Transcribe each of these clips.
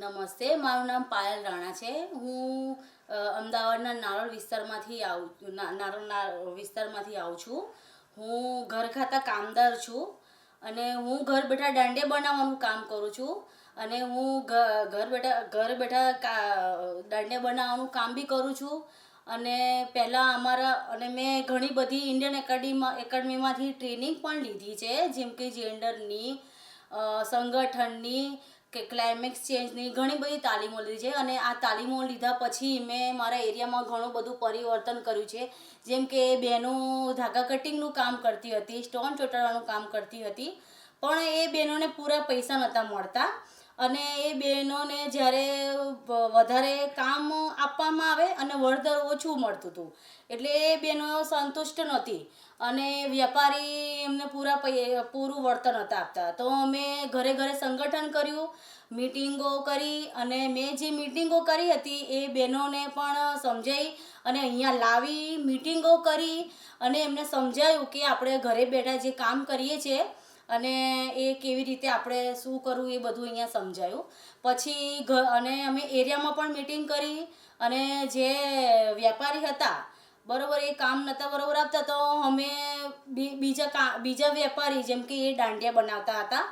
નમસ્તે, મારું નામ પાયલ રાણા છે. હું અમદાવાદના નારોલ વિસ્તારમાંથી આવું છું. હું ઘર ખાતા કામદાર છું અને હું ઘર બેઠા દાંડિયા બનાવવાનું કામ કરું છું. અને હું ઘર બેઠા દાંડિયા બનાવવાનું કામ બી કરું છું. અને પહેલાં મેં ઘણી બધી ઇન્ડિયન એકેડમીમાંથી ટ્રેનિંગ પણ લીધી છે, જેમ કે જેન્ડરની, સંગઠનની કે ક્લાઇમેક્સ ચેન્જની ઘણી બધી તાલીમો લીધી છે. અને આ તાલીમો લીધા પછી મેં મારા એરિયામાં ઘણું બધું પરિવર્તન કર્યું છે. જેમ કે બહેનો ધાગા કટિંગનું કામ કરતી હતી, સ્ટોન ચોંટાડવાનું કામ કરતી હતી, પણ એ બહેનોને પૂરા પૈસા નહોતા મળતા. અને એ બહેનોને જ્યારે વધારે કામ આપવામાં આવે અને વળતર ઓછું મળતું હતું, એટલે એ બહેનો સંતુષ્ટ નહોતી અને વેપારી એમને પૂરું વળતર નહોતા આપતા. તો અમે ઘરે ઘરે સંગઠન કર્યું, મીટિંગો કરી, અને મેં જે મીટિંગો કરી હતી એ બહેનોને પણ સમજાવી અને અહીંયા લાવી મીટિંગો કરી અને એમને સમજાવ્યું કે આપણે ઘરે બેઠા જે કામ કરીએ છીએ અને એ કેવી રીતે આપણે શું કરવું એ બધું અહીંયા સમજાયું. પછી અને અમે એરિયામાં પણ મીટિંગ કરી અને જે વેપારી હતા બરાબર, એ કામ નહોતા બરાબર આપતા, તો અમે બીજા વેપારી, જેમ કે એ દાંડિયા બનાવતા હતા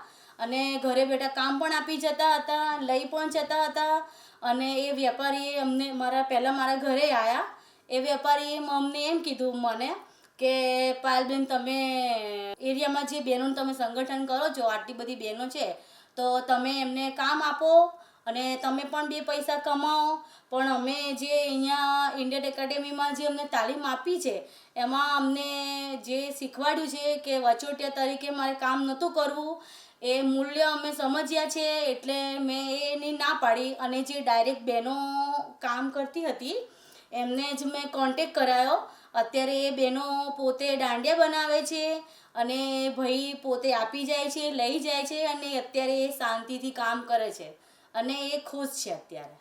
અને ઘરે બેઠા કામ પણ આપી જતા હતા, લઈ પણ જતા હતા. અને એ વેપારીએ પહેલાં મારા ઘરે આવ્યા. એ વેપારીએ અમને એમ કીધું મને કે પાયલબેન, તમે એરિયામાં જે બહેનોનું તમે સંગઠન કરો છો, આટલી બધી બહેનો છે, તો તમે એમને કામ આપો અને તમે પણ બે પૈસા કમાઓ. પણ અમે જે અહીંયા ઇન્ડિયન એકેડમીમાં જે અમને તાલીમ આપી છે એમાં અમને જે શીખવાડ્યું છે કે વચોટિયા તરીકે મારે કામ નહોતું કરવું, એ મૂલ્ય અમે સમજ્યા છે. એટલે મેં એની ના પાડી અને જે ડાયરેક્ટ બહેનો કામ કરતી હતી એમને જ મેં કોન્ટેક કરાયો. અત્યારે એ બહેનો પોતે દાંડિયા બનાવે છે અને ભાઈ પોતે આપી જાય છે, લઈ જાય છે અને અત્યારે એ શાંતિથી કામ કરે છે અને એ ખુશ છે અત્યારે.